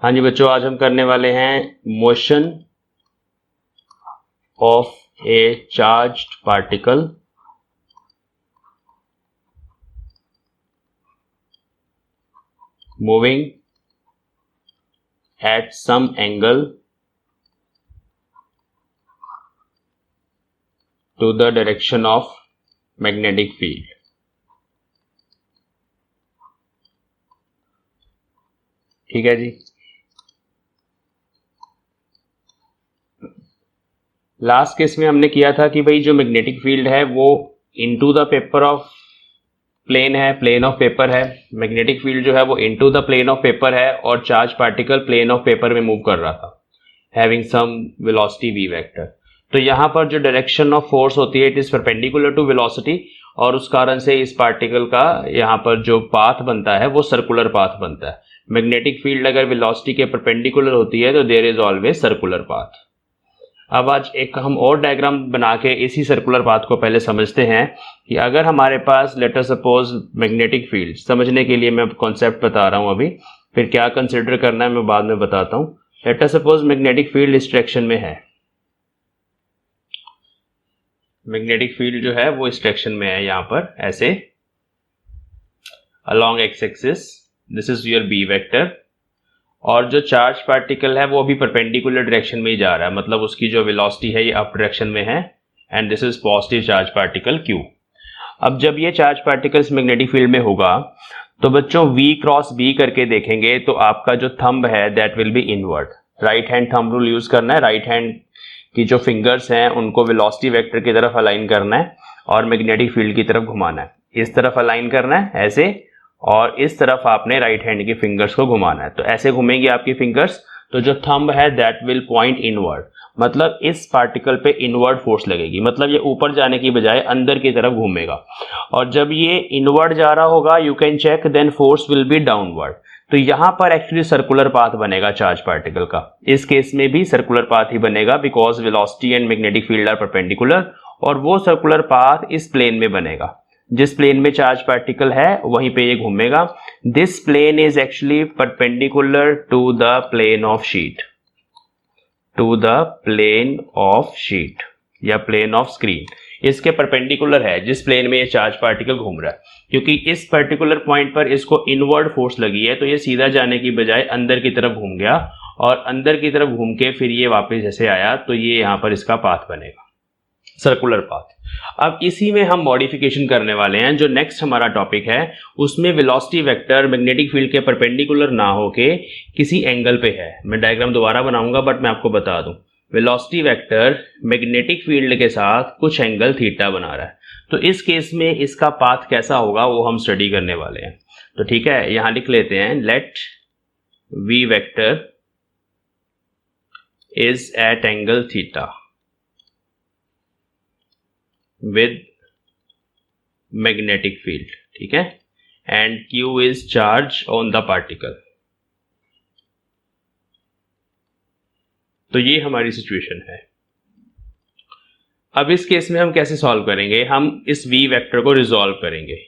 हाँ जी बच्चों, आज हम करने वाले हैं motion of a charged particle moving at some angle to the direction of magnetic field. ठीक है जी। लास्ट केस में हमने किया था कि भाई जो मैग्नेटिक फील्ड है वो into the paper of plane है, प्लेन ऑफ पेपर है। मैग्नेटिक फील्ड जो है वो into the plane of paper है और charge particle plane of paper में मूव कर रहा था having some velocity v vector. तो यहाँ पर जो डायरेक्शन ऑफ फोर्स होती है it is perpendicular to velocity, और उस कारण से इस पार्टिकल का यहाँ पर जो पाथ बनता है वो सर्कुलर पाथ बनता है। मैग्नेटिक फील्ड अगर वेलोसिटी के परपेंडिकुलर होती है तो there is always circular path. अब आज एक हम और डायग्राम बना के इसी सर्कुलर पाथ को पहले समझते हैं कि अगर हमारे पास let us suppose magnetic field, समझने के लिए मैं कॉन्सेप्ट बता रहा हूं अभी, फिर क्या कंसिडर करना है मैं बाद में बताता हूं। Late us suppose magnetic field इस डायरेक्शन में है, मैग्नेटिक फील्ड जो है वो इस डायरेक्शन में है, यहां पर ऐसे along x axis, this is your b vector, और जो चार्ज पार्टिकल है वो अभी परपेंडिकुलर डायरेक्शन में ही जा रहा है, मतलब उसकी जो वेलोसिटी है ये अप डायरेक्शन में है, and this is positive charge particle Q। अब जब ये चार्ज पार्टिकल मैग्नेटिक फील्ड में होगा तो बच्चों V क्रॉस B करके देखेंगे तो आपका जो थंब है that will B inward. Right hand thumb rule use करना है, राइट हैंड की जो फिंगर्स हैं उनको वेलोसिटी वेक्टर की तरफ अलाइन करना है और मैग्नेटिक फील्ड की तरफ घुमाना है। इस तरफ अलाइन करना है ऐसे, और इस तरफ आपने राइट हैंड की फिंगर्स को घुमाना है। तो ऐसे घूमेंगी आपकी फिंगर्स, तो जो थंब है दैट विल पॉइंट इनवर्ड, मतलब इस पार्टिकल पे इनवर्ड फोर्स लगेगी, मतलब ये ऊपर जाने की बजाय अंदर की तरफ घूमेगा। और जब ये इनवर्ड जा रहा होगा you can check then force will be downward. तो यहां पर एक्चुअली सर्कुलर पाथ बनेगा चार्ज पार्टिकल का। इस केस में भी सर्कुलर पाथ ही बनेगा because velocity and magnetic field are perpendicular, और वो सर्कुलर पाथ इस प्लेन में बनेगा। जिस प्लेन में चार्ज पार्टिकल है वहीं पे ये घूमेगा। This plane is actually perpendicular to the plane of sheet, to the plane of sheet या प्लेन ऑफ स्क्रीन, इसके परपेंडिकुलर है जिस प्लेन में ये चार्ज पार्टिकल घूम रहा है। क्योंकि इस पर्टिकुलर पॉइंट पर इसको इनवर्ड फोर्स लगी है तो ये सीधा जाने की बजाय अंदर की तरफ घूम गया, और अंदर की तरफ घूम के फिर ये वापस जैसे आया तो ये यहां पर इसका पाथ बनेगा, सर्कुलर पाथ। अब इसी में हम मॉडिफिकेशन करने वाले हैं। जो नेक्स्ट हमारा टॉपिक है उसमें वेलोसिटी वेक्टर मैग्नेटिक फील्ड के परपेंडिकुलर ना होके किसी एंगल पे है। मैं डायग्राम दोबारा बनाऊंगा बट मैं आपको बता दूं, वेलोसिटी वेक्टर मैग्नेटिक फील्ड के साथ कुछ एंगल थीटा बना रहा है। तो इस केस में इसका पाथ कैसा होगा वो हम स्टडी करने वाले हैं। तो ठीक है, यहां लिख लेते हैं let v vector is at angle theta with magnetic field, ठीक है, and Q is charge on the particle। तो ये हमारी सिचुएशन है। अब इस केस में हम कैसे सॉल्व करेंगे, हम इस V वेक्टर को रिजॉल्व करेंगे।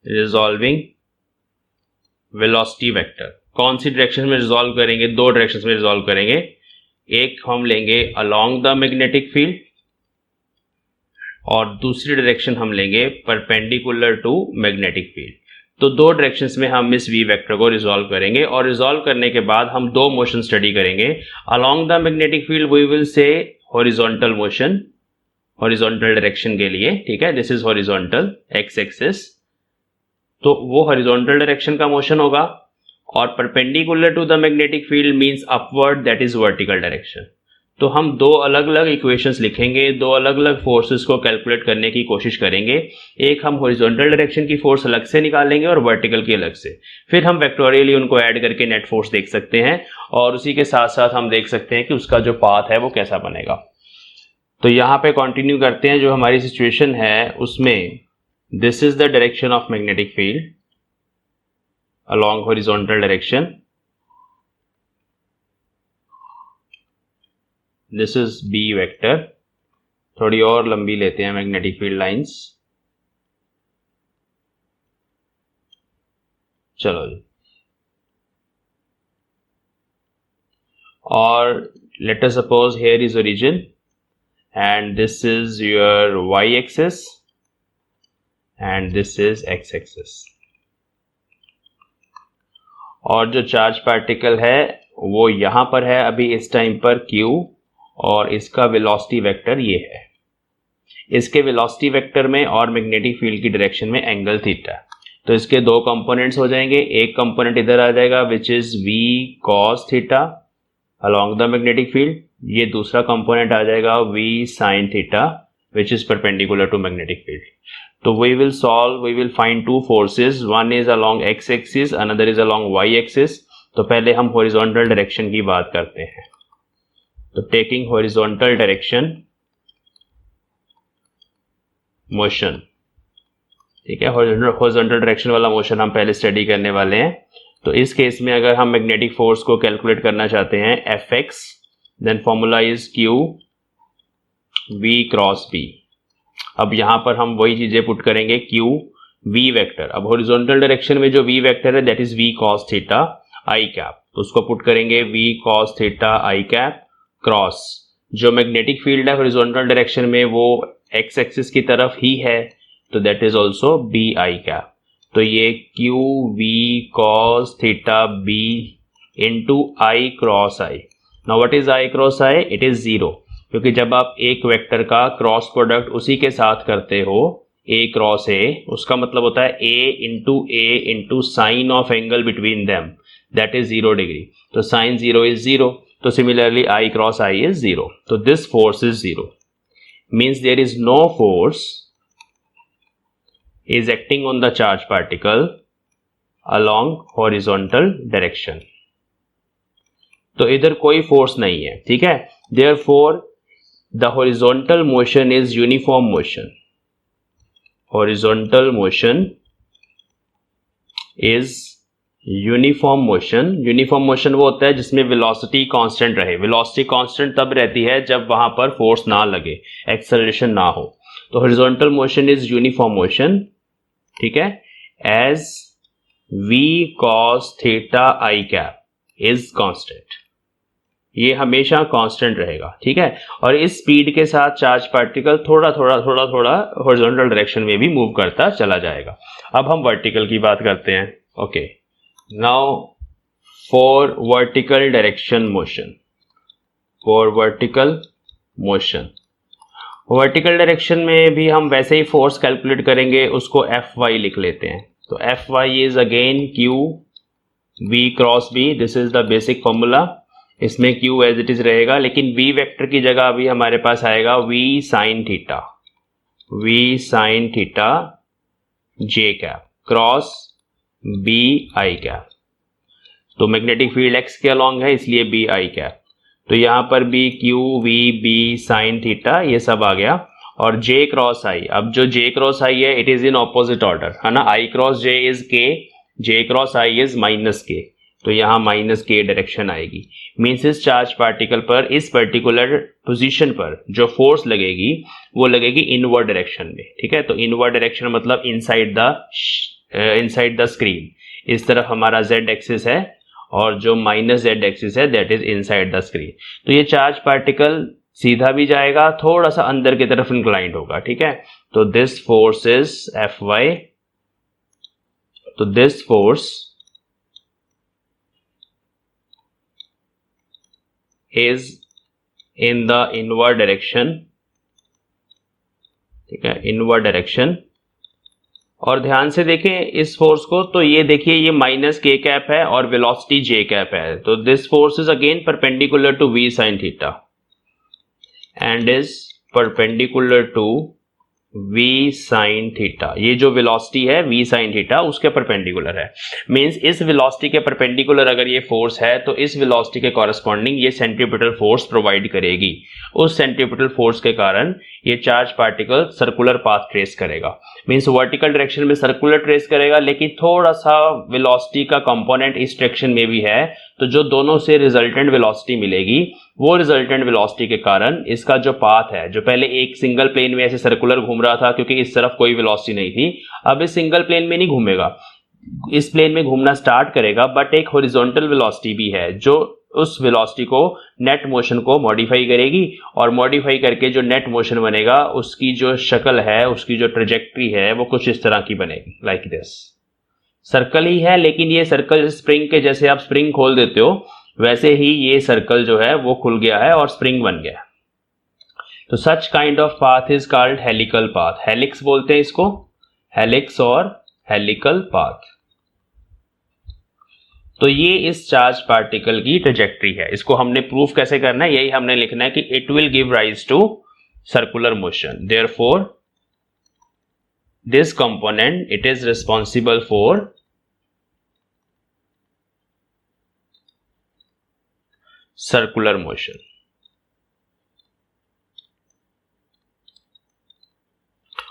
रिजॉल्विंग वेलोसिटी वेक्टर कौन सी डायरेक्शन में रिजॉल्व करेंगे, दो डायरेक्शन में रिजॉल्व करेंगे। एक हम लेंगे अलोंग द मैग्नेटिक फील्ड और दूसरी डायरेक्शन हम लेंगे परपेंडिकुलर टू मैग्नेटिक फील्ड। तो दो डायरेक्शंस में हम इस V वेक्टर को रिजॉल्व करेंगे, और रिजॉल्व करने के बाद हम दो मोशन स्टडी करेंगे। Along the magnetic field we will say horizontal motion, horizontal direction के लिए, ठीक है, this is horizontal x axis, तो वो हॉरिजॉन्टल डायरेक्शन का मोशन होगा। और perpendicular to the magnetic field means upward, that is vertical direction. तो हम दो अलग अलग इक्वेशंस लिखेंगे, दो अलग अलग फोर्सेस को कैलकुलेट करने की कोशिश करेंगे। एक हम हॉरिजॉन्टल डायरेक्शन की फोर्स अलग से निकालेंगे और वर्टिकल की अलग से, फिर हम वेक्टोरियली उनको ऐड करके नेट फोर्स देख सकते हैं, और उसी के साथ साथ हम देख सकते हैं कि उसका जो पाथ है वो कैसा बनेगा। तो यहाँ पे कंटिन्यू करते हैं। जो हमारी सिचुएशन है उसमें this is the direction of magnetic field along horizontal direction, this is b vector. थोड़ी और लंबी लेते हैं मैग्नेटिक फील्ड लाइंस, चलो जी। or let us suppose here is origin and this is your y axis and this is x axis, और जो charge particle है वो यहाँ पर है अभी इस टाइम पर q, और इसका वेलोसिटी वेक्टर ये है। इसके वेलोसिटी वेक्टर में और मैग्नेटिक फील्ड की डायरेक्शन में एंगल थीटा। तो इसके दो कंपोनेंट्स हो जाएंगे, एक कंपोनेंट इधर आ जाएगा which is v cos theta along the magnetic field, ये दूसरा कंपोनेंट आ जाएगा v sin theta which is perpendicular to magnetic field. तो we will find two forces, one is along x axis, another is along y axis। तो पहले हम horizontal direction की बात करते हैं। तो टेकिंग हॉरिजॉन्टल डायरेक्शन मोशन, ठीक है, हॉरिजॉन्टल डायरेक्शन वाला मोशन हम पहले स्टडी करने वाले हैं। तो इस केस में अगर हम मैग्नेटिक फोर्स को कैलकुलेट करना चाहते हैं Fx, then formula is Q V cross B। अब यहां पर हम वही चीजें पुट करेंगे, Q V वेक्टर। अब हॉरिजॉन्टल डायरेक्शन में जो V वेक्टर है that is V cos theta I cap, तो उसको पुट करेंगे V cos theta I cap cross जो मैग्नेटिक फील्ड है हॉरिजॉन्टल डायरेक्शन में वो x एक्सिस की तरफ ही है, तो that is also B I cap. तो ये Q V cos theta B into I cross I। Now what is I cross I? It is zero, क्योंकि जब आप एक वेक्टर का क्रॉस प्रोडक्ट उसी के साथ करते हो A क्रॉस A, उसका मतलब होता है A into sine of angle between them, that is 0 degree. तो साइन 0 इज 0, तो similarly I cross I is 0। तो this force is 0, means there is no force is acting on the charge particle along horizontal direction। तो इधर कोई force नहीं है, ठीक है। therefore the horizontal motion is uniform motion। horizontal motion is uniform motion. Uniform motion वो होता है जिसमें वेलोसिटी कांस्टेंट रहे। वेलोसिटी कांस्टेंट तब रहती है जब वहां पर फोर्स ना लगे, एक्सेलरेशन ना हो। तो horizontal motion is uniform motion, ठीक है, as v cos theta I cap is constant, ये हमेशा कांस्टेंट रहेगा, ठीक है। और इस स्पीड के साथ चार्ज पार्टिकल थोड़ा थोड़ा हॉरिजॉन्टल डायरेक्शन में भी मूव करता चला जाएगा। अब हम वर्टिकल की बात करते हैं। Okay, now for vertical direction motion, vertical direction में भी हम वैसे ही फोर्स कैलकुलेट करेंगे, उसको Fy लिख लेते हैं। तो Fy is again Q V cross B, this is the basic formula. इसमें Q एज इट इज रहेगा, लेकिन V वेक्टर की जगह अभी हमारे पास आएगा V sin theta J cap cross B I cap. तो मैग्नेटिक फील्ड x के अलॉन्ग है इसलिए B I कैप। तो यहाँ पर भी Q V B sin theta ये सब आ गया, और J क्रॉस I। अब जो J क्रॉस I है it is in opposite order, है ना। I cross J is K, J cross I is minus K, तो यहाँ माइनस K डायरेक्शन आएगी। मीन्स इस चार्ज पार्टिकल पर इस पर्टिकुलर पोजीशन पर जो फोर्स लगेगी वो लगेगी इनवर्ड डायरेक्शन में, ठीक है। तो इनवर्ड डायरेक्शन मतलब इनसाइड द स्क्रीन। इस तरफ हमारा z एक्सिस है और जो माइनस z एक्सिस है that is inside the screen. तो ये चार्ज पार्टिकल सीधा भी जाएगा, थोड़ा सा अंदर की तरफ इंक्लाइंड होगा, ठीक है। तो दिस फोर्स इज Fy। तो this force is in the inward direction, ठीक है, इनवर्ड डायरेक्शन। और ध्यान से देखें इस फोर्स को, तो ये देखिए ये माइनस K कैप है और वेलोसिटी J कैप है। तो this force is again perpendicular to V sin theta and is perpendicular to V sin theta. ये जो वेलोसिटी है V sin थीटा उसके परपेंडिकुलर है। मींस इस वेलोसिटी के परपेंडिकुलर अगर ये फोर्स है तो इस वेलोसिटी के कॉरेस्पॉन्डिंग ये सेंट्रीपिटल फोर्स प्रोवाइड करेगी। उस सेंट्रीपिटल फोर्स के कारण ये charge particle circular path trace करेगा। मींस वर्टिकल डायरेक्शन में सर्कुलर ट्रेस करेगा, लेकिन थोड़ा सा वेलोसिटी का कंपोनेंट इस डायरेक्शन में भी है। तो जो दोनों से रिजल्टेंट वेलोसिटी मिलेगी वो रिजल्टेंट वेलोसिटी के कारण इसका जो पाथ है, जो पहले एक सिंगल प्लेन में ऐसे सर्कुलर घूम रहा था क्योंकि इस तरफ कोई वेलोसिटी नहीं थी, अब इस सिंगल प्लेन में नहीं घूमेगा, इस प्लेन में घूमना स्टार्ट करेगा, बट एक हॉरिजॉन्टल वेलोसिटी भी है जो उस वेलोसिटी को, नेट मोशन को मॉडिफाई करेगी, और मॉडिफाई करके जो नेट मोशन बनेगा उसकी जो शक्ल है, उसकी जो ट्रेजेक्ट्री है वो कुछ इस तरह की बनेगी, लाइक दिस। सर्कल ही है, लेकिन ये सर्कल स्प्रिंग के जैसे आप स्प्रिंग खोल देते हो वैसे ही ये सर्कल जो है वो खुल गया है और स्प्रिंग बन गया। तो such kind of path is called helical path. Helix बोलते हैं इसको, हेलिक्स और हेलिकल पाथ। तो ये इस चार्ज पार्टिकल की ट्रेजेक्ट्री है। इसको हमने प्रूफ कैसे करना है, यही हमने लिखना है कि it will give rise to circular motion, therefore this component it is responsible for circular motion.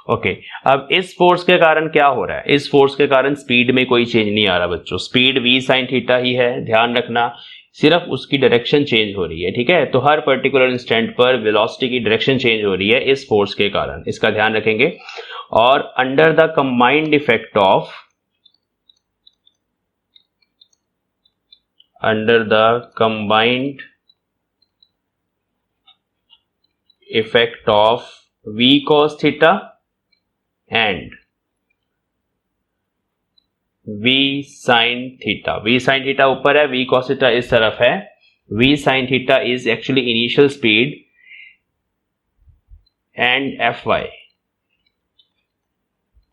Okay, अब इस फोर्स के कारण क्या हो रहा है, इस फोर्स के कारण स्पीड में कोई चेंज नहीं आ रहा बच्चों, स्पीड v sin थीटा ही है, ध्यान रखना, सिर्फ उसकी डायरेक्शन चेंज हो रही है, ठीक है। तो हर पर्टिकुलर इंस्टेंट पर वेलोसिटी की डायरेक्शन चेंज हो रही है इस फोर्स के कारण, इसका ध्यान रखेंगे। और under the combined effect of, under the combined effect of v cos theta and v sin theta. v sin theta ऊपर है, v cos थीटा इस तरफ है। v sin theta is actually initial speed and fy,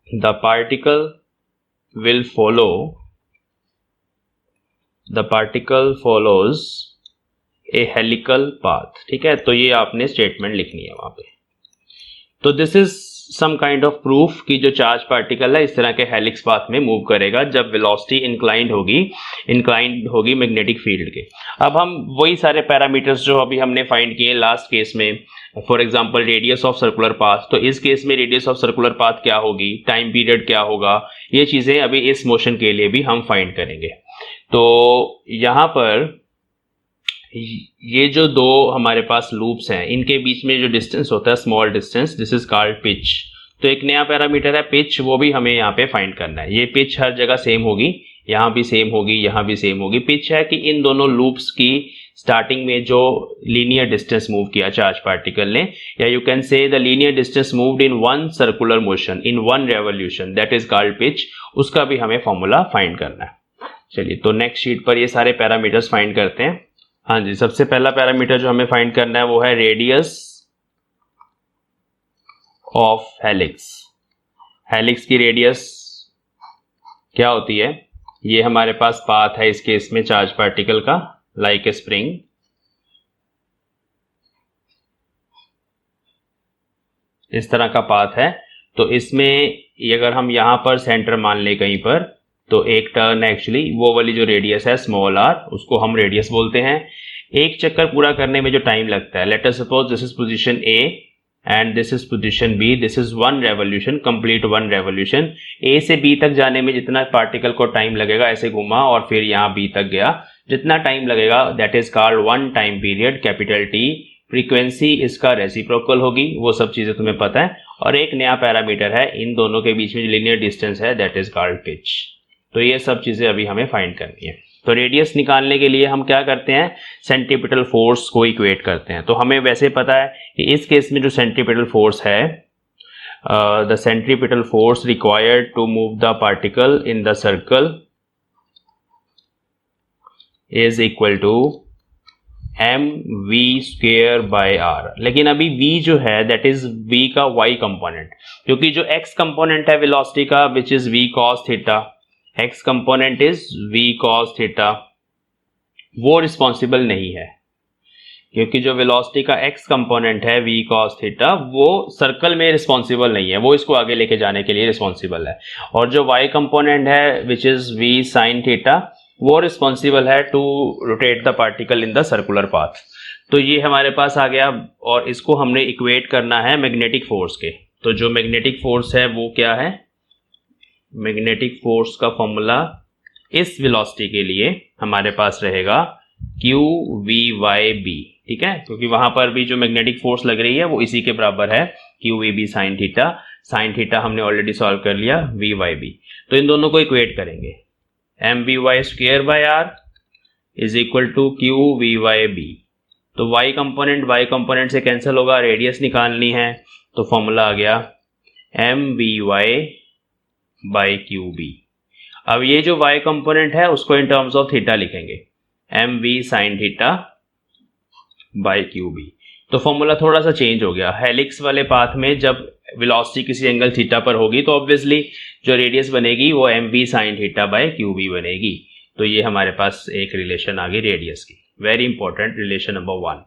the particle will follow, the particle follows a helical path, ठीक है। तो ये आपने स्टेटमेंट लिखनी है वहां पे। तो this is some kind of proof कि जो चार्ज पार्टिकल है इस तरह के हेलिक्स पाथ में मूव करेगा जब वेलोसिटी इंक्लाइंड होगी मैग्नेटिक फील्ड के। अब हम वही सारे पैरामीटर्स जो अभी हमने फाइंड किए लास्ट केस में, for example radius of circular path, तो इस केस में रेडियस ऑफ सर्कुलर पाथ क्या होगी, टाइम पीरियड क्या होगा, ये चीजें अभी इस मोशन के लिए भी हम फाइंड करेंगे। तो यहां पर ये जो दो हमारे पास लूप्स हैं इनके बीच में जो डिस्टेंस होता है, small distance, this is called pitch. तो एक नया पैरामीटर है पिच, वो भी हमें यहाँ पे फाइंड करना है। ये पिच हर जगह सेम होगी, यहाँ भी सेम होगी, यहाँ भी सेम होगी। पिच है कि इन दोनों लूप्स की स्टार्टिंग में जो लीनियर डिस्टेंस मूव किया चार्ज पार्टिकल ने, या you can say the linear distance moved in one circular motion in one revolution, that is called pitch. उसका भी हमें फॉर्मूला फाइंड करना है। चलिए, तो नेक्स्ट शीट पर ये सारे पैरामीटर्स फाइंड करते हैं। हाँ जी, सबसे पहला पैरामीटर जो हमें फाइंड करना है वो है रेडियस ऑफ हेलिक्स। हेलिक्स की रेडियस क्या होती है, ये हमारे पास पाथ है इस केस में चार्ज पार्टिकल का, लाइक ए स्प्रिंग। इस तरह का पाथ है। तो इसमें अगर हम यहां पर सेंटर मान ले कहीं पर, तो एक टर्न एक्चुअली वो वाली जो रेडियस है स्मॉल आर, उसको हम रेडियस बोलते हैं। एक चक्कर पूरा करने में जो टाइम लगता है, let us suppose this is position A and this is position B, this is one revolution, complete one revolution. A से बी तक जाने में जितना पार्टिकल को टाइम लगेगा, ऐसे घुमा और फिर यहाँ बी तक गया, जितना टाइम लगेगा that is called one time period, capital T. Frequency इसका रेसिप्रोकल होगी, वो सब चीजें तुम्हें पता है। और एक नया पैरामीटर है इन दोनों के बीच में जो लीनियर डिस्टेंस है, दैट इज कॉल्ड पिच। तो ये सब चीजें अभी हमें फाइंड करनी है। तो रेडियस निकालने के लिए हम क्या करते हैं, सेंट्रीपिटल फोर्स को इक्वेट करते हैं। तो हमें वैसे पता है कि इस केस में जो सेंट्रीपिटल फोर्स है, the centripetal force required to move the particle in the circle is equal to mv²/r। लेकिन अभी v जो है दैट इज v का y कंपोनेंट, क्योंकि जो x कंपोनेंट है वेलोसिटी का which is v cos theta, x component is v cos theta, वो रिस्पॉन्सिबल नहीं है। क्योंकि जो वेलोसिटी का x कंपोनेंट है v cos थीटा, वो सर्कल में रिस्पॉन्सिबल नहीं है, वो इसको आगे लेके जाने के लिए रिस्पॉन्सिबल है। और जो y कंपोनेंट है which is v sin theta, वो रिस्पॉन्सिबल है to rotate the particle in the circular path. तो ये हमारे पास आ गया, और इसको हमने इक्वेट करना है मैग्नेटिक फोर्स के। तो जो मैग्नेटिक फोर्स है वो क्या है, मैग्नेटिक फोर्स का फॉर्मूला इस वेलोसिटी के लिए हमारे पास रहेगा QVYB, ठीक है। क्योंकि वहां पर भी जो मैग्नेटिक फोर्स लग रही है वो इसी के बराबर है, QVB sin theta. sin theta हमने ऑलरेडी सॉल्व कर लिया, VYB। तो इन दोनों को इक्वेट करेंगे, mvy² by r is equal to q v y b. तो y कंपोनेंट से कैंसिल होगा, रेडियस निकालनी है, तो फॉर्मूला आ गया m v y by q b. अब ये जो y कंपोनेंट है उसको इन टर्म्स ऑफ थीटा लिखेंगे, m v sine theta by q b. तो फॉर्मूला थोड़ा सा चेंज हो गया। हेलिक्स वाले पाथ में जब वेलोसिटी किसी एंगल थीटा पर होगी तो ऑब्वियसली जो रेडियस बनेगी वो m v sine theta by q b बनेगी। तो ये हमारे पास एक रिलेशन आ गई रेडियस की, very important relation number 1।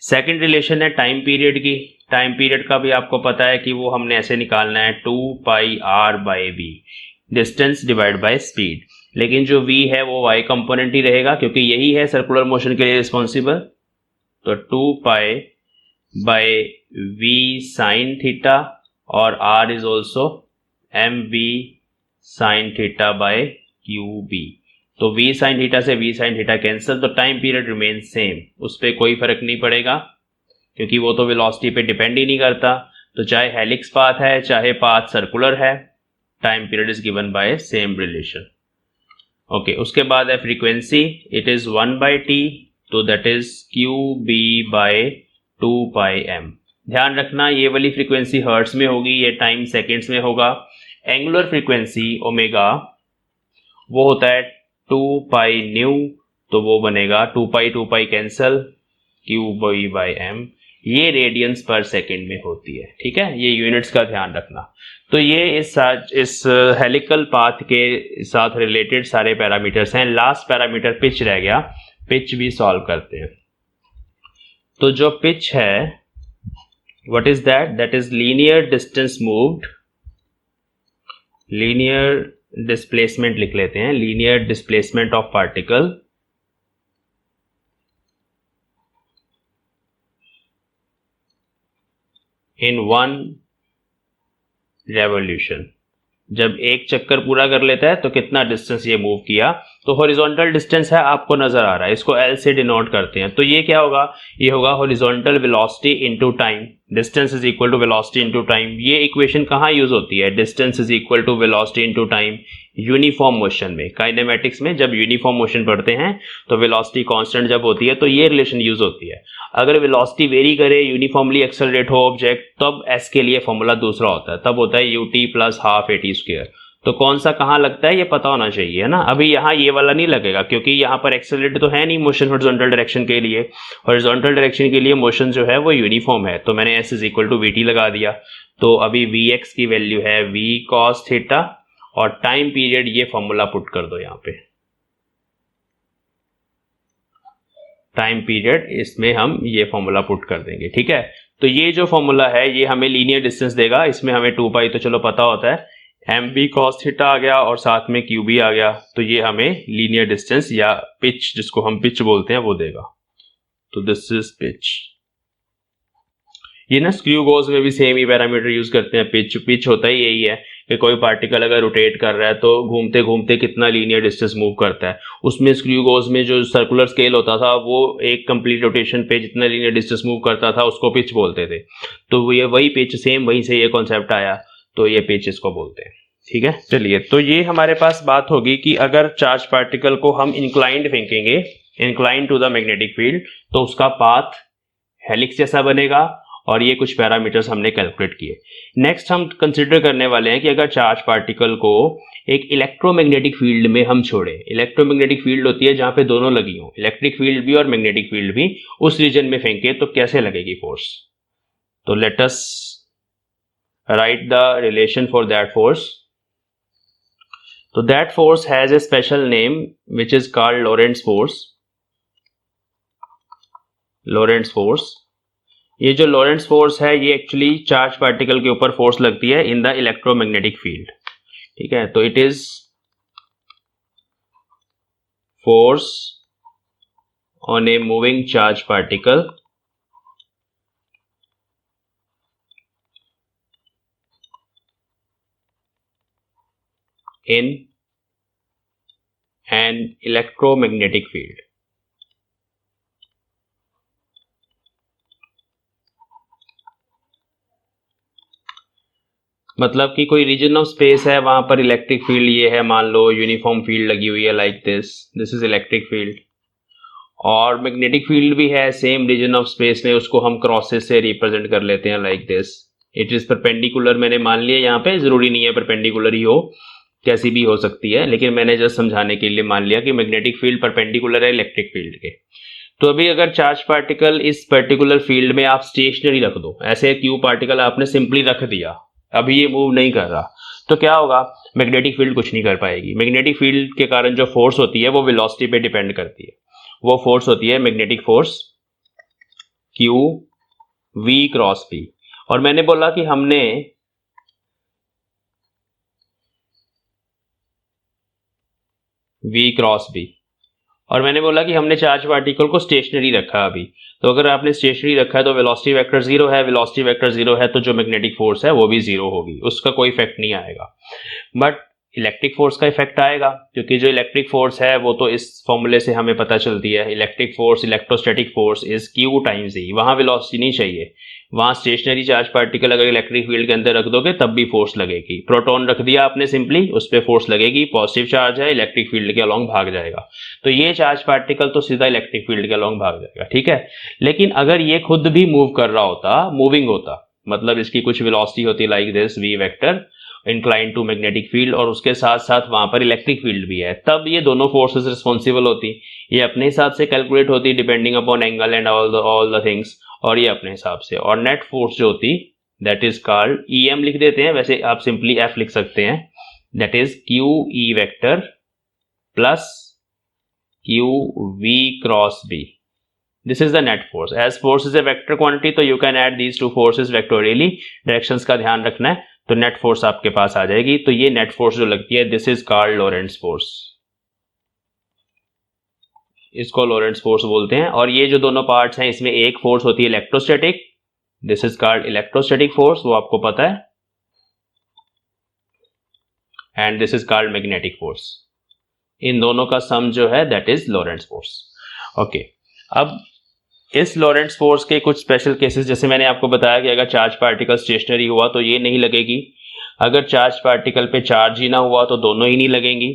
Second relation है टाइम पीरियड की। टाइम पीरियड का भी आपको पता है कि वो हमने ऐसे निकालना है 2 pi r by B, distance divide by speed. लेकिन जो v है वो y कंपोनेंट ही रहेगा क्योंकि यही है सर्कुलर मोशन के लिए रिस्पॉन्सिबल। तो 2 pi by v sine theta और r is also m v sine theta by q b. तो v साइन थीटा से v साइन थीटा कैंसिल, तो टाइम पीरियड रिमेन सेम, उस पर कोई फर्क नहीं पड़ेगा क्योंकि वो तो वेलोसिटी पे डिपेंड ही नहीं करता। तो चाहे हेलिक्स पाथ है चाहे पाथ सर्कुलर है, time period is given by same relation. Okay, उसके बाद है frequency, it is 1 by T, तो that is q B by 2 pi m. ध्यान रखना ये वाली फ्रीक्वेंसी हर्ट्स में होगी, ये टाइम सेकेंड्स में होगा। एंगुलर फ्रीक्वेंसी ओमेगा वो होता है 2 पाई न्यू, तो वो बनेगा 2 pi cancel, q b by m. ये रेडियंस पर सेकेंड में होती है, ठीक है, ये यूनिट्स का ध्यान रखना। तो ये इस हेलिकल पाथ के साथ रिलेटेड सारे पैरामीटर्स हैं। लास्ट पैरामीटर पिच रह गया, पिच भी सॉल्व करते हैं। तो जो पिच है what is that is linear distance moved, linear displacement लिख लेते हैं, linear displacement of particle in 1 revolution. जब एक चक्कर पूरा कर लेता है तो कितना डिस्टेंस ये मूव किया, तो हॉरिजॉन्टल डिस्टेंस है आपको नजर आ रहा है, इसको L से डिनोट करते हैं। तो ये क्या होगा, ये होगा horizontal velocity into time, distance is equal to velocity into time. ये इक्वेशन कहाँ यूज होती है, distance is equal to velocity into time, uniform motion में। काइनेमेटिक्स में जब यूनिफॉर्म मोशन पढ़ते हैं तो वेलोसिटी कांस्टेंट जब होती है तो ये रिलेशन यूज होती है। अगर वेलोसिटी वेरी करे, यूनिफॉर्मली एक्सेलरेट हो ऑब्जेक्ट, तब s के लिए फॉर्मूला दूसरा होता है, तब होता है ut plus half at square. तो कौन सा कहाँ लगता है ये पता होना चाहिए, है ना। अभी यहाँ ये वाला नहीं लगेगा क्योंकि यहाँ पर एक्सेलरेट तो है नहीं मोशन हॉरिजॉन्टल डायरेक्शन के लिए। हॉरिजॉन्टल डायरेक्शन के लिए मोशन जो है वो यूनिफॉर्म है, तो मैंने s is equal to vt लगा दिया। तो अभी vx की वैल्यू है v cos थीटा और टाइम पीरियड ये फॉर्मूला पुट कर दो यहाँ पे, टाइम पीरियड इसमें हम ये फॉर्मूला पुट कर देंगे, ठीक है। तो ये जो फॉर्मूला है ये हमें लीनियर डिस्टेंस देगा, इसमें हमें 2 पाई तो चलो पता होता है, एम बी कॉस थीटा आ गया और साथ में क्यू बी आ गया, तो ये हमें लीनियर डिस्टेंस या पिच जिसको हम पिच बोलते हैं वो देगा। तो दिस इज पिच। ये ना स्क्रू गोज में भी सेम ही पैरामीटर यूज करते हैं, पिच होता ही यही है कि कोई पार्टिकल अगर रोटेट कर रहा है तो घूमते घूमते कितना लीनियर डिस्टेंस मूव करता है। उसमें स्क्रू गोज में जो सर्कुलर स्केल होता था वो एक कंप्लीट रोटेशन पे जितना लीनियर डिस्टेंस मूव करता था उसको पिच बोलते थे। तो ये वही पिच, सेम वहीं से ये कॉन्सेप्ट आया, तो ये पिच इसको बोलते हैं, ठीक है। चलिए, तो ये हमारे पास बात होगी कि अगर चार्ज पार्टिकल को हम इंक्लाइंड फेंकेंगे, inclined to the magnetic field, तो उसका पाथ हेलिक्स जैसा बनेगा और ये कुछ पैरामीटर्स हमने कैलकुलेट किए। नेक्स्ट हम कंसिडर करने वाले हैं कि अगर चार्ज पार्टिकल को एक इलेक्ट्रोमैग्नेटिक फील्ड में हम छोड़ें, इलेक्ट्रोमैग्नेटिक फील्ड होती है जहां पे दोनों लगी हो, इलेक्ट्रिक फील्ड भी और मैग्नेटिक फील्ड भी, उस रीजन में फेंके तो कैसे लगेगी फोर्स। तो let us write the relation for that force. तो that force has a special name which is called Lorentz force. Lorentz force, ये जो लोरेंट्ज फोर्स है ये एक्चुअली चार्ज पार्टिकल के ऊपर फोर्स लगती है इन द इलेक्ट्रोमैग्नेटिक फील्ड, ठीक है। तो it is force on a moving charge particle in an electromagnetic field. मतलब कि कोई रीजन ऑफ स्पेस है, वहां पर इलेक्ट्रिक फील्ड ये है, मान लो यूनिफॉर्म फील्ड लगी हुई है like this is electric field, और मैग्नेटिक फील्ड भी है सेम रीजन ऑफ स्पेस में, उसको हम क्रॉसेस से रिप्रेजेंट कर लेते हैं like this. It is perpendicular मैंने मान लिया, यहाँ पे जरूरी नहीं है परपेंडिकुलर ही हो, कैसी भी हो सकती है, लेकिन मैंने जस्ट समझाने के लिए मान लिया कि मैग्नेटिक फील्ड परपेंडिकुलर है इलेक्ट्रिक फील्ड के। तो अभी अगर चार्ज पार्टिकल इस पर्टिकुलर फील्ड में आप स्टेशनरी रख दो, ऐसे क्यू पार्टिकल आपने सिंपली रख दिया, अभी ये मूव नहीं कर रहा, तो क्या होगा, मैग्नेटिक फील्ड कुछ नहीं कर पाएगी। मैग्नेटिक फील्ड के कारण जो फोर्स होती है वो वेलोसिटी पे डिपेंड करती है, वो फोर्स होती है magnetic force q v cross p. और मैंने बोला कि हमने वी क्रॉस बी, और मैंने बोला कि हमने चार्ज पार्टिकल को स्टेशनरी रखा अभी। तो अगर आपने स्टेशनरी रखा है तो वेलोसिटी वेक्टर जीरो है, वेलोसिटी वेक्टर जीरो है तो जो मैग्नेटिक फोर्स है वो भी जीरो होगी, उसका कोई इफेक्ट नहीं आएगा। बट इलेक्ट्रिक फोर्स का इफेक्ट आएगा, क्योंकि जो इलेक्ट्रिक फोर्स है वो तो इस फॉर्मूले से हमें पता चलती है, electric force electrostatic force is q times E. वहां वेलोसिटी नहीं चाहिए, वहां स्टेशनरी चार्ज पार्टिकल अगर इलेक्ट्रिक फील्ड के अंदर रख दोगे तब भी फोर्स लगेगी। प्रोटॉन रख दिया आपने सिंपली, उस पर फोर्स लगेगी, पॉजिटिव चार्ज है, इलेक्ट्रिक फील्ड के अलोंग भाग जाएगा, तो ये चार्ज पार्टिकल तो सीधा इलेक्ट्रिक फील्ड के अलोंग भाग जाएगा, ठीक है। लेकिन अगर ये खुद भी मूव कर रहा होता, मूविंग होता, मतलब इसकी कुछ वेलोसिटी होती like this v vector incline to magnetic field, और उसके साथ साथ वहां पर इलेक्ट्रिक फील्ड भी है, तब ये दोनों फोर्सेस रिस्पॉन्सिबल होती, ये अपने हिसाब से कैलकुलेट होती depending upon angle and all the things, और ये अपने हिसाब से, और नेट फोर्स जो होती दैट इज कॉल्ड EM लिख देते हैं, वैसे आप सिंपली F लिख सकते हैं, that is q e vector plus q v cross b. This is the net force. As force is a vector quantity, तो you can add these two forces vectorially. Directions का ध्यान रखना है, तो net force आपके पास आ जाएगी। तो ये net force जो लगती है, this is called Lorentz force. इसको Lorentz force बोलते हैं। और ये जो दोनों पार्ट्स हैं, इसमें एक फोर्स होती है electrostatic, this is called electrostatic force, वो आपको पता है, and this is called magnetic force. इन दोनों का सम जो है that is Lorentz force. Okay. अब इस लॉरेंट्स फोर्स के कुछ स्पेशल केसेस, जैसे मैंने आपको बताया कि अगर चार्ज पार्टिकल स्टेशनरी हुआ तो ये नहीं लगेगी, अगर चार्ज पार्टिकल पे चार्ज ही ना हुआ तो दोनों ही नहीं लगेंगी,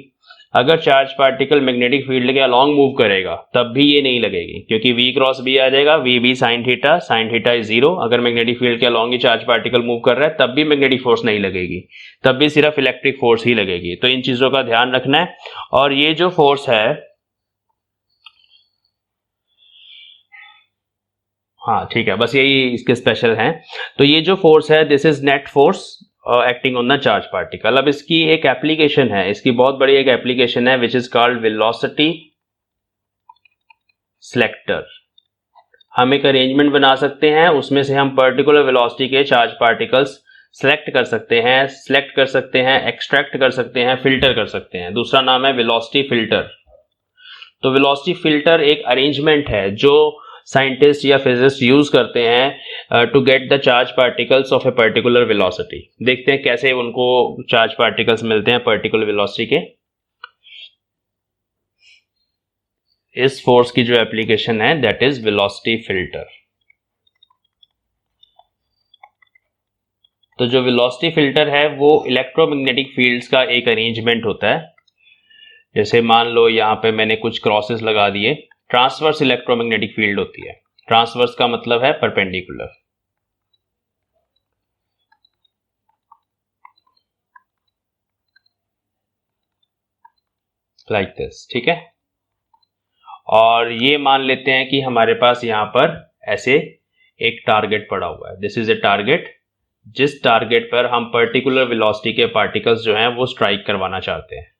अगर चार्ज पार्टिकल मैग्नेटिक फील्ड के अलोंग मूव करेगा तब भी ये नहीं लगेगी, क्योंकि वी क्रॉस बी आ जाएगा, v b sine theta is zero. अगर मैग्नेटिक फील्ड के अलोंग ही चार्ज पार्टिकल मूव कर रहा है तब भी मैग्नेटिक फोर्स नहीं लगेगी, तब भी सिर्फ इलेक्ट्रिक फोर्स ही लगेगी। तो इन चीजों का ध्यान रखना है। और ये जो फोर्स है, हाँ ठीक है, बस यही इसके स्पेशल हैं। तो ये जो फोर्स है this is net force acting on the charge particle. अब इसकी एक एप्लीकेशन है, इसकी बहुत बड़ी एक एप्लीकेशन है which is called velocity selector. हम एक अरेंजमेंट बना सकते हैं, उसमें से हम पर्टिकुलर वेलोसिटी के चार्ज पार्टिकल्स सेलेक्ट कर सकते हैं, एक्सट्रैक्ट कर सकते हैं, फिल्टर कर सकते हैं। दूसरा नाम है वेलोसिटी फिल्टर। तो वेलोसिटी फिल्टर एक अरेंजमेंट है जो साइंटिस्ट या फिजिसिस्ट यूज करते हैं to get the charge particles of a particular velocity. देखते हैं कैसे उनको चार्ज पार्टिकल्स मिलते हैं पर्टिकुलर वेलोसिटी के। इस फोर्स की जो एप्लीकेशन है दैट इज वेलोसिटी फिल्टर। तो जो वेलोसिटी फिल्टर है वो इलेक्ट्रोमैग्नेटिक फील्ड्स का एक अरेंजमेंट होता है। जैसे मान लो यहां पे मैंने कुछ क्रॉसेस लगा दिए, ट्रांसवर्स इलेक्ट्रोमैग्नेटिक फील्ड होती है। ट्रांसवर्स का मतलब है परपेंडिकुलर, लाइक दिस, ठीक है। और ये मान लेते हैं कि हमारे पास यहां पर ऐसे एक टारगेट पड़ा हुआ है, दिस इज ए टारगेट, जिस टारगेट पर हम पर्टिकुलर वेलोसिटी के पार्टिकल्स जो हैं वो स्ट्राइक करवाना चाहते हैं।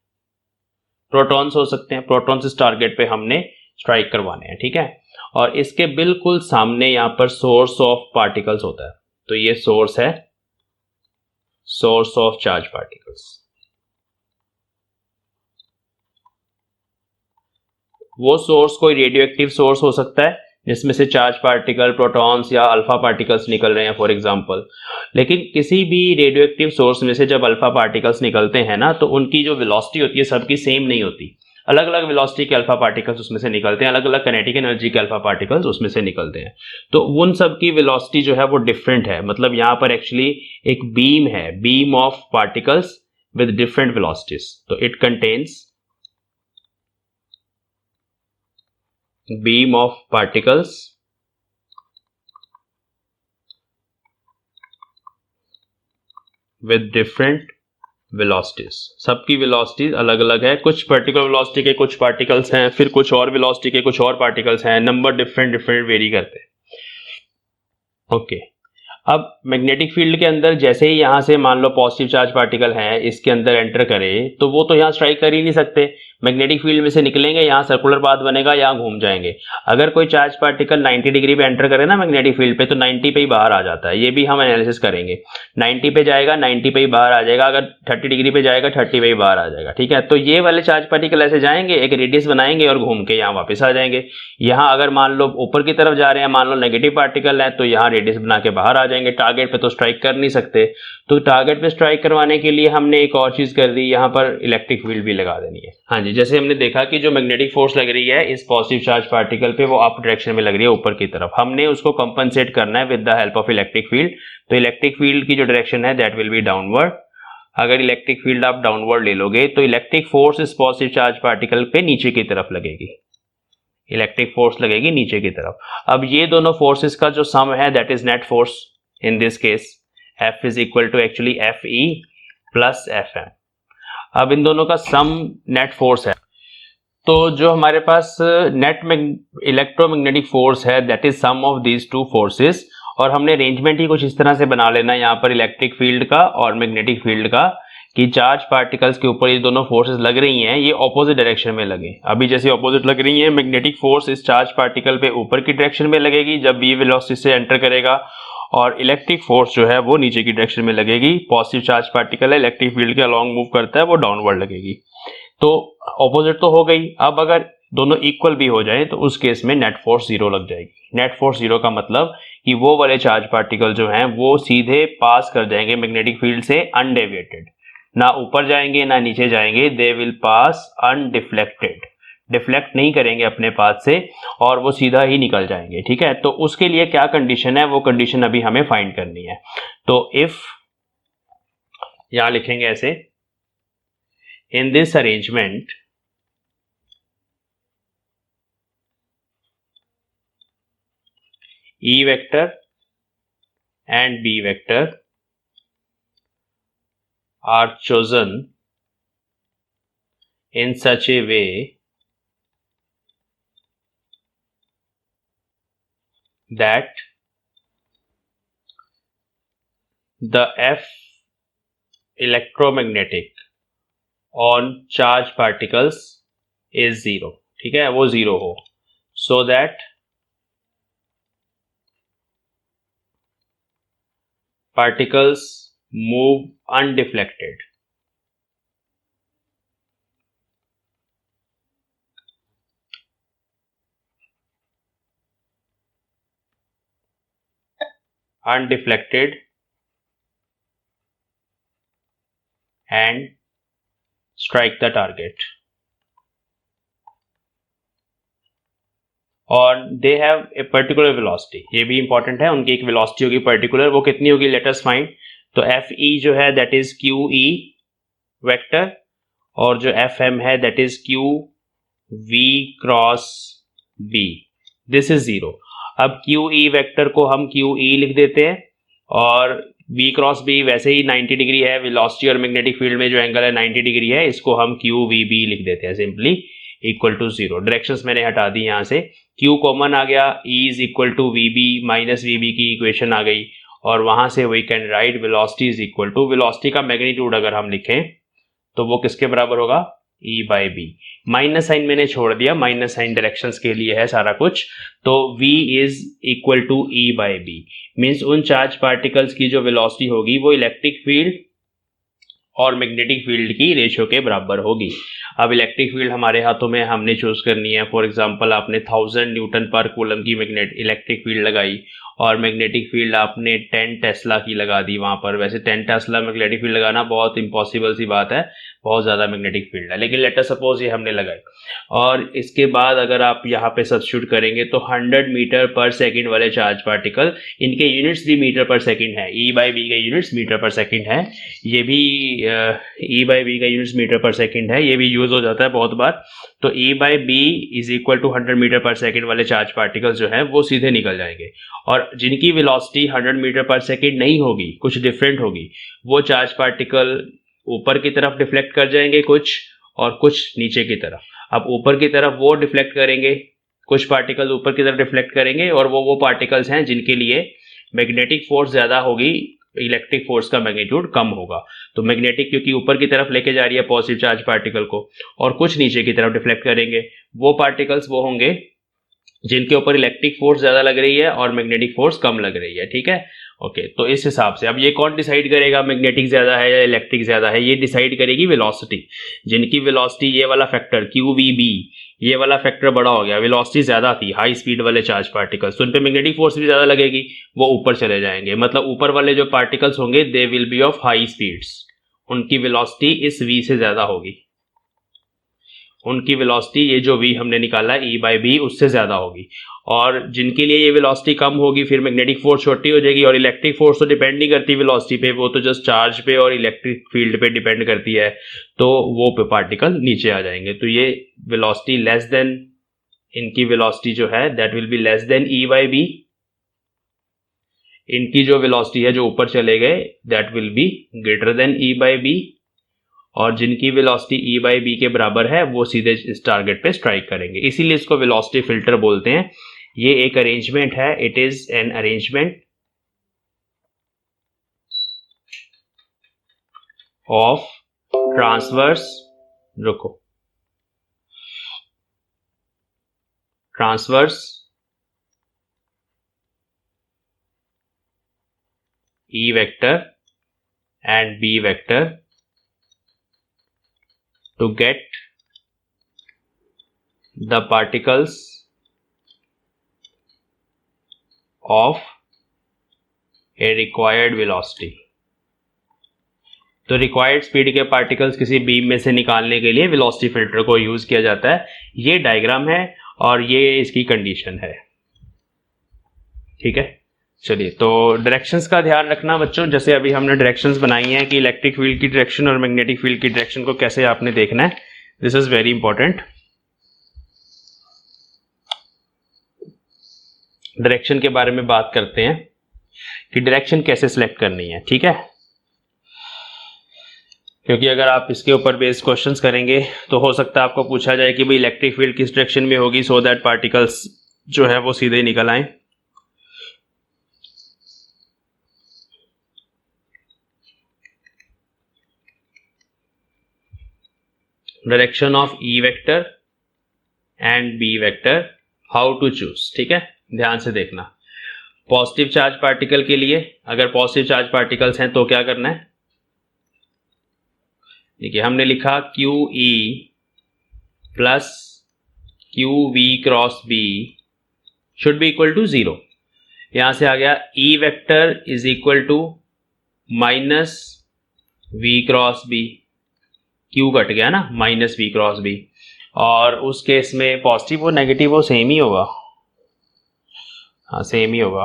प्रोटॉन्स हो सकते हैं, प्रोटॉन्स इस टारगेट पे हमने स्ट्राइक करवाने हैं, ठीक है। और इसके बिल्कुल सामने यहां पर सोर्स ऑफ पार्टिकल्स होता है, तो ये सोर्स है, सोर्स ऑफ चार्ज पार्टिकल्स। वो सोर्स कोई रेडियो एक्टिव सोर्स हो सकता है जिसमें से चार्ज पार्टिकल, प्रोटॉन्स या अल्फा पार्टिकल्स निकल रहे हैं फॉर एग्जांपल। लेकिन किसी भी रेडियो एक्टिव सोर्स में से जब अल्फा पार्टिकल्स निकलते हैं ना, तो उनकी जो वेलोसिटी होती है सबकी सेम नहीं होती, अलग अलग वेलोसिटी के अल्फा पार्टिकल्स उसमें से निकलते हैं, अलग अलग काइनेटिक एनर्जी के अल्फा पार्टिकल्स उसमें से निकलते हैं। तो उन सब की वेलोसिटी जो है वो डिफरेंट है, मतलब यहां पर एक्चुअली एक बीम है, beam of particles with different velocities. तो it contains beam of particles with different velocities। सबकी velocities अलग अलग है, कुछ particular velocity के कुछ particles हैं, फिर कुछ और velocity के कुछ और particles हैं, नंबर डिफरेंट वेरी करते हैं। ओके, अब मैग्नेटिक फील्ड के अंदर जैसे ही यहां से मान लो पॉजिटिव चार्ज पार्टिकल है इसके अंदर एंटर करे तो वो तो यहां स्ट्राइक कर ही नहीं सकते, मैग्नेटिक फील्ड में से निकलेंगे, यहां सर्कुलर पाथ बनेगा, यहां घूम जाएंगे। अगर कोई चार्ज पार्टिकल 90 डिग्री पे एंटर करे ना मैग्नेटिक फील्ड पे तो 90 पे ही बाहर आ जाता है, ये भी हम एनालिसिस करेंगे। 90 पे जाएगा 90 पे ही बाहर आ जाएगा, अगर 30 डिग्री पे जाएगा 30 पे ही बाहर आ जाएगा। ठीक है, तो ये वाले चार्ज पार्टिकल ऐसे जाएंगे, एक रेडियस बनाएंगे और घूम के यहाँ वापस आ जाएंगे। यहाँ अगर मान लो ऊपर की तरफ जा रहे हैं, मान लो नेगेटिव पार्टिकल है तो यहाँ रेडियस बना के बाहर आ जाएंगे, टारगेट पे तो स्ट्राइक कर नहीं सकते। तो टारगेट पे स्ट्राइक करवाने के लिए हमने एक और चीज कर दी, यहाँ पर इलेक्ट्रिक फील्ड भी लगा देनी है। हाँ जी, जैसे हमने देखा कि जो मैग्नेटिक फोर्स लग रही है इस पॉजिटिव चार्ज पार्टिकल पे वो अप डायरेक्शन में लग रही है ऊपर की तरफ, हमने उसको कंपनसेट करना है with the help of electric field. तो इलेक्ट्रिक फील्ड की जो डायरेक्शन है दैट विल बी डाउनवर्ड। अगर इलेक्ट्रिक फील्ड आप डाउनवर्ड ले लोगे तो इलेक्ट्रिक फोर्स इस पॉजिटिव चार्ज पार्टिकल पे नीचे की तरफ लगेगी, इलेक्ट्रिक फोर्स लगेगी नीचे की तरफ। अब ये दोनों फोर्सेस का जो सम है that is net force. In this case F is equal to actually FE plus FM। अब इन दोनों का सम नेट फोर्स है, तो जो हमारे पास नेट इलेक्ट्रोमैग्नेटिक फोर्स है that is sum of these two forces. और हमने अरेंजमेंट ही कुछ इस तरह से बना लेना यहाँ पर इलेक्ट्रिक फील्ड का और मैग्नेटिक फील्ड का कि चार्ज पार्टिकल्स के ऊपर ये दोनों फोर्सेस लग रही हैं, ये ऑपोजिट डायरेक्शन में लगे। अभी जैसे ऑपोजिट लग रही है, मैग्नेटिक फोर्स इस चार्ज पार्टिकल पे ऊपर की डायरेक्शन में लगेगी जब v वेलोसिटी से एंटर करेगा, और इलेक्ट्रिक फोर्स जो है वो नीचे की डायरेक्शन में लगेगी। पॉजिटिव चार्ज पार्टिकल है, इलेक्ट्रिक फील्ड के अलॉन्ग मूव करता है, वो डाउनवर्ड लगेगी। तो ऑपोजिट तो हो गई। अब अगर दोनों इक्वल भी हो जाए तो उस केस में नेट फोर्स जीरो लग जाएगी। नेट फोर्स जीरो का मतलब कि वो वाले चार्ज पार्टिकल जो हैं वो सीधे पास कर जाएंगे मैग्नेटिक फील्ड से अनडेविएटेड, ना ऊपर जाएंगे ना नीचे जाएंगे, they will pass undeflected, deflect नहीं करेंगे अपने पाथ से और वो सीधा ही निकल जाएंगे। ठीक है, तो उसके लिए क्या कंडीशन है, वो कंडीशन अभी हमें फाइंड करनी है। तो इफ यहां लिखेंगे ऐसे, in this arrangement E vector and B vector are chosen in such a way that the F electromagnetic on charge particles is zero। ठीक है, वो जीरो हो, so that particles move undeflected। undeflected and strike the target। और they have a particular velocity, ये भी important है, उनकी एक वेलोसिटी होगी पर्टिकुलर, वो कितनी होगी लेट अस फाइंड। तो FE जो है दैट इज QE वेक्टर, और जो FM है that is QV cross B, this is zero. अब QE वेक्टर को हम QE लिख देते हैं और V क्रॉस B वैसे ही 90 डिग्री है, वेलोसिटी और मैग्नेटिक फील्ड में जो एंगल है 90 डिग्री है, इसको हम QVB लिख देते हैं simply equal to zero. Directions मैंने हटा दी यहाँ से, Q कॉमन आ गया, E is equal to VB minus VB की इक्वेशन आ गई, और वहां से we can write velocity is equal to, velocity का मैग्नीट्यूड अगर हम लिखें तो वो किसके बराबर होगा, E by b. Minus sign मैंने छोड़ दिया, माइनस साइन डायरेक्शंस के लिए है सारा कुछ। तो V is equal to E by b, means उन चार्ज पार्टिकल्स की जो वेलोसिटी होगी वो इलेक्ट्रिक फील्ड और मैग्नेटिक फील्ड की रेशियो के बराबर होगी। अब इलेक्ट्रिक फील्ड हमारे हाथों में, हमने चूज करनी है। फॉर एग्जांपल आपने 1000 न्यूटन पर कूलम की इलेक्ट्रिक फील्ड लगाई और मैग्नेटिक फील्ड आपने 10 टेस्ला की लगा दी वहां पर। वैसे 10 टेस्ला मैग्नेटिक फील्ड लगाना बहुत इम्पॉसिबल सी बात है, बहुत ज़्यादा मैग्नेटिक फील्ड है, लेकिन लेट अस सपोज ये हमने लगाई और इसके बाद अगर आप यहाँ पे सब्स्टिट्यूट करेंगे तो 100 मीटर पर सेकंड वाले चार्ज पार्टिकल, इनके यूनिट्स भी मीटर पर सेकंड है, ई बाई बी का यूनिट्स मीटर पर सेकंड है, ये भी ई बाई बी का यूनिट्स मीटर पर सेकंड है, ये भी यूज हो जाता है बहुत बार। तो E by B is equal to 100 metre पर सेकंड वाले चार्ज पार्टिकल्स जो है वो सीधे निकल जाएंगे, और जिनकी वेलोसिटी 100 मीटर पर सेकंड नहीं होगी, कुछ डिफरेंट होगी, वो चार्ज पार्टिकल ऊपर की तरफ डिफ्लेक्ट कर जाएंगे कुछ, और कुछ नीचे की तरफ। अब ऊपर की तरफ वो डिफ्लेक्ट करेंगे, कुछ पार्टिकल ऊपर की तरफ डिफ्लेक्ट करेंगे, और वो पार्टिकल्स हैं जिनके लिए मैग्नेटिक फोर्स ज्यादा होगी, इलेक्ट्रिक फोर्स का मैग्नीट्यूड कम होगा। तो मैग्नेटिक क्योंकि ऊपर की तरफ लेके जा रही है पॉजिटिव चार्ज पार्टिकल को, और कुछ नीचे की तरफ डिफ्लेक्ट करेंगे, वो पार्टिकल्स वो होंगे जिनके ऊपर इलेक्ट्रिक फोर्स ज्यादा लग रही है और मैग्नेटिक फोर्स कम लग रही है। ठीक है, ओके। तो इस हिसाब से अब ये कौन डिसाइड करेगा मैग्नेटिक ज्यादा है या इलेक्ट्रिक ज्यादा है? ये डिसाइड करेगी वेलोसिटी। जिनकी वेलोसिटी ये वाला फैक्टर QVB, ये वाला फैक्टर बड़ा हो गया, वेलोसिटी ज्यादा थी हाई स्पीड वाले चार्ज पार्टिकल्स, तो उन पे मैग्नेटिक फोर्स भी ज्यादा लगेगी, वो ऊपर चले जाएंगे। मतलब ऊपर वाले जो पार्टिकल्स होंगे they will be of high speeds, उनकी वेलोसिटी इस V से ज्यादा होगी, उनकी वेलोसिटी ये जो V हमने निकाला E बाई बी उससे ज्यादा होगी। और जिनके लिए ये वेलोसिटी कम होगी फिर मैग्नेटिक फोर्स छोटी हो जाएगी, और इलेक्ट्रिक फोर्स तो डिपेंड नहीं करती वेलोसिटी पे, वो तो जस्ट चार्ज पे और इलेक्ट्रिक फील्ड पे डिपेंड करती है, तो वो पे पार्टिकल नीचे आ जाएंगे। तो ये वेलोसिटी लेस देन, इनकी वेलोसिटी जो है that will be less than E by b, इनकी जो वेलोसिटी है जो ऊपर चले गए that will be greater than E by b, और जिनकी वेलोसिटी E बाई बी के बराबर है वो सीधे इस टारगेट पे स्ट्राइक करेंगे, इसीलिए इसको वेलोसिटी फिल्टर बोलते हैं। ये एक अरेंजमेंट है, it is an arrangement of transverse, रुको, transverse E vector and B vector to get the particles of a required velocity। तो रिक्वायर्ड स्पीड के पार्टिकल्स किसी बीम में से निकालने के लिए वेलोसिटी फिल्टर को यूज किया जाता है। ये डायग्राम है और ये इसकी कंडीशन है। ठीक है, चलिए, तो डायरेक्शंस का ध्यान रखना बच्चों, जैसे अभी हमने डायरेक्शंस बनाई हैं कि इलेक्ट्रिक फील्ड की डायरेक्शन और मैग्नेटिक फील्ड की डायरेक्शन को कैसे आपने देखना है, this is very important. Direction के बारे में बात करते हैं कि डायरेक्शन कैसे सिलेक्ट करनी है। ठीक है, क्योंकि अगर आप इसके ऊपर बेस्ड क्वेश्चंस करेंगे तो हो सकता है आपको पूछा जाए कि भाई इलेक्ट्रिक फील्ड किस डायरेक्शन में होगी, सो दैट पार्टिकल्स जो है वो सीधे निकल आए। Direction of E vector and B vector, how to choose. ठीक है, ध्यान से देखना। पॉजिटिव चार्ज पार्टिकल के लिए अगर पॉजिटिव चार्ज पार्टिकल्स हैं तो क्या करना है, देखिए हमने लिखा QE plus QV cross B should be equal to 0। यहां से आ गया E vector is equal to minus V cross B, Q cut गया ना, माइनस V क्रॉस B, और उस केस में पॉजिटिव और नेगेटिव वो सेम ही होगा। हाँ सेम ही होगा,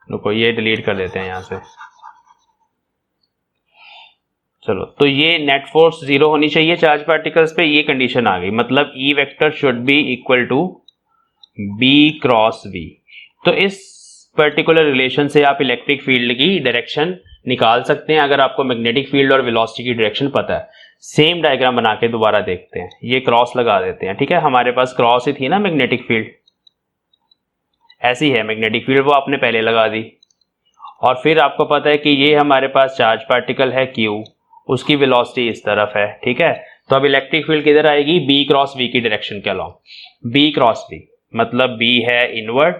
रुको ये डिलीट कर देते हैं यहां से। चलो, तो ये नेट फोर्स 0 होनी चाहिए चार्ज पार्टिकल्स पे, ये कंडीशन आ गई, मतलब E vector should be equal to B cross V। तो इस पर्टिकुलर रिलेशन से आप इलेक्ट्रिक फील्ड की डायरेक्शन निकाल सकते हैं अगर आपको मैग्नेटिक फील्ड और वेलोसिटी की डायरेक्शन पता है। सेम डायग्राम बना के दोबारा देखते हैं, ये क्रॉस लगा देते हैं। ठीक है, हमारे पास क्रॉस ही थी ना मैग्नेटिक फील्ड, ऐसी है मैग्नेटिक फील्ड, वो आपने पहले लगा दी, और फिर आपको पता है कि ये हमारे पास चार्ज पार्टिकल है Q, उसकी वेलोसिटी इस तरफ है। ठीक है, तो अब इलेक्ट्रिक फील्ड किधर आएगी, B क्रॉस V की डायरेक्शन के अलॉन्ग। B क्रॉस V मतलब B है इनवर्ड,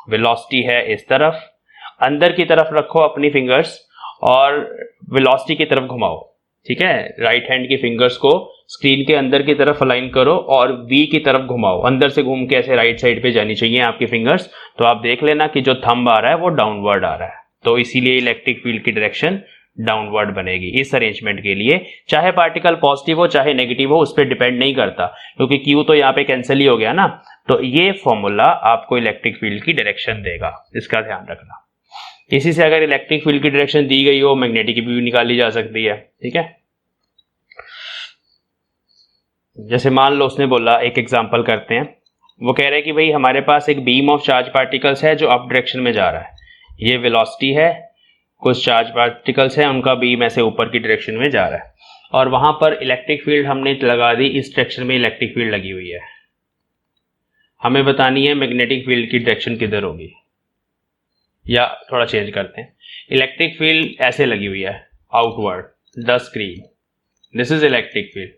वेलोसिटी है इस तरफ, अंदर की तरफ रखो अपनी फिंगर्स और वेलोसिटी की तरफ घुमाओ। ठीक है, राइट हैंड की फिंगर्स को स्क्रीन के अंदर की तरफ अलाइन करो और V की तरफ घुमाओ, अंदर से घूम के ऐसे राइट साइड पे जानी चाहिए आपकी फिंगर्स। तो आप देख लेना कि जो थंब आ रहा है वो डाउनवर्ड आ रहा है, तो इसीलिए इलेक्ट्रिक फील्ड की डायरेक्शन डाउनवर्ड बनेगी इस अरेंजमेंट के लिए, चाहे पार्टिकल पॉजिटिव हो चाहे नेगेटिव हो, उस पर डिपेंड नहीं करता, क्योंकि क्यू तो यहाँ पे कैंसिल ही हो गया ना। तो ये फॉर्मूला आपको इलेक्ट्रिक फील्ड की डायरेक्शन देगा, इसका ध्यान रखना। इसी से अगर इलेक्ट्रिक फील्ड की डायरेक्शन दी गई हो, मैग्नेटिक की भी निकाली जा सकती है, ठीक है। जैसे मान लो उसने बोला, एक एग्जांपल करते हैं, वो कह रहे हैं कि भाई हमारे पास एक बीम ऑफ चार्ज पार्टिकल्स है जो अप डायरेक्शन में जा रहा है, ये वेलोसिटी है, कुछ चार्ज पार्टिकल्स हैं उनका बीम ऐसे ऊपर की डायरेक्शन में जा रहा है, और वहां पर इलेक्ट्रिक फील्ड हमने लगा दी, इस डायरेक्शन में इलेक्ट्रिक फील्ड लगी हुई है। हमें बतानी है मैग्नेटिक फील्ड की डायरेक्शन किधर होगी, या थोड़ा चेंज करते हैं, इलेक्ट्रिक फील्ड ऐसे लगी हुई है outward the screen, this is electric field,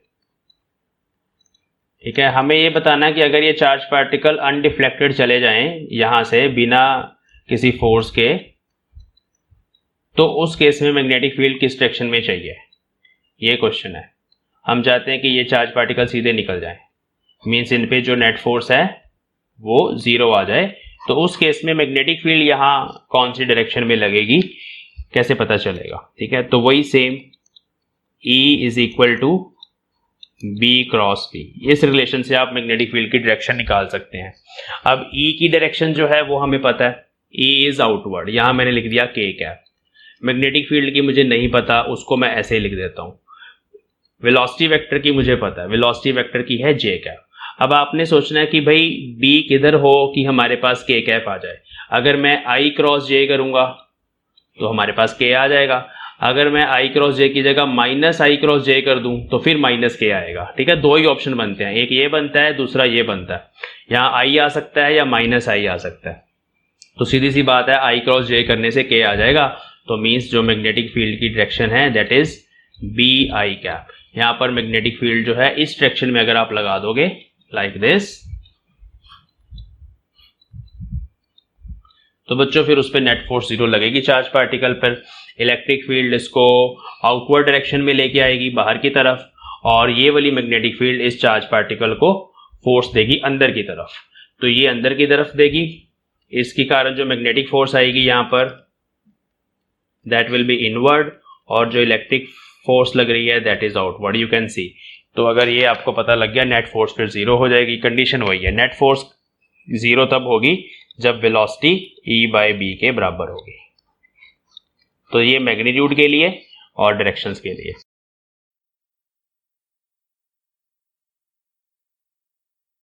ठीक है। हमें ये बताना है कि अगर ये चार्ज पार्टिकल अनडिफ्लेक्टेड चले जाएं यहां से बिना किसी फोर्स के, तो उस केस में मैग्नेटिक फील्ड किस डायरेक्शन में चाहिए, ये क्वेश्चन है। हम चाहते हैं कि ये चार्ज पार्टिकल सीधे निकल जाएं, मीन्स इन पे जो नेट फोर्स है वो जीरो आ जाए, तो उस केस में मैग्नेटिक फील्ड यहाँ कौन सी डायरेक्शन में लगेगी, कैसे पता चलेगा, ठीक है। तो वही same E is equal to B cross B, इस रिलेशन से आप मैग्नेटिक फील्ड की डायरेक्शन निकाल सकते हैं। अब E की डायरेक्शन जो है वो हमें पता है, E इज आउटवर्ड, यहां मैंने लिख दिया K कैप। मैग्नेटिक फील्ड की मुझे नहीं पता, उसको मैं ऐसे ही लिख देता हूं। वेलोसिटी वेक्टर की मुझे पता है, वेलोसिटी वेक्टर की है J कैप। अब आपने सोचना है कि भाई B किधर हो कि हमारे पास K कैप आ जाए। अगर मैं I क्रॉस J करूंगा तो हमारे पास K आ जाएगा, अगर मैं I क्रॉस J की जगह माइनस I क्रॉस J कर दूं तो फिर माइनस K आएगा, ठीक है। दो ही ऑप्शन बनते हैं, एक ये बनता है, दूसरा ये बनता है, यहाँ I आ सकता है या माइनस I आ सकता है। तो सीधी सी बात है, I क्रॉस J करने से K आ जाएगा, तो मीन्स जो मैग्नेटिक फील्ड की डायरेक्शन है दैट इज BI कैप। यहाँ पर मैग्नेटिक फील्ड जो है इस डायरेक्शन में अगर आप लगा दोगे लाइक दिस, तो बच्चों फिर उस पर नेट फोर्स जीरो लगेगी चार्ज पार्टिकल पर। इलेक्ट्रिक फील्ड इसको आउटवर्ड डायरेक्शन में लेके आएगी बाहर की तरफ, और ये वाली मैग्नेटिक फील्ड इस चार्ज पार्टिकल को फोर्स देगी अंदर की तरफ, तो ये अंदर की तरफ देगी, इसके कारण जो मैग्नेटिक फोर्स आएगी यहाँ पर दैट विल बी इनवर्ड, और जो इलेक्ट्रिक फोर्स लग रही है that is outward, you can see. तो अगर ये आपको पता लग गया, नेट फोर्स फिर जीरो हो जाएगी। कंडीशन वही है, नेट फोर्स जीरो तब होगी जब वेलोसिटी E बाय B के बराबर होगी। तो ये मैग्नीट्यूड के लिए और डायरेक्शंस के लिए।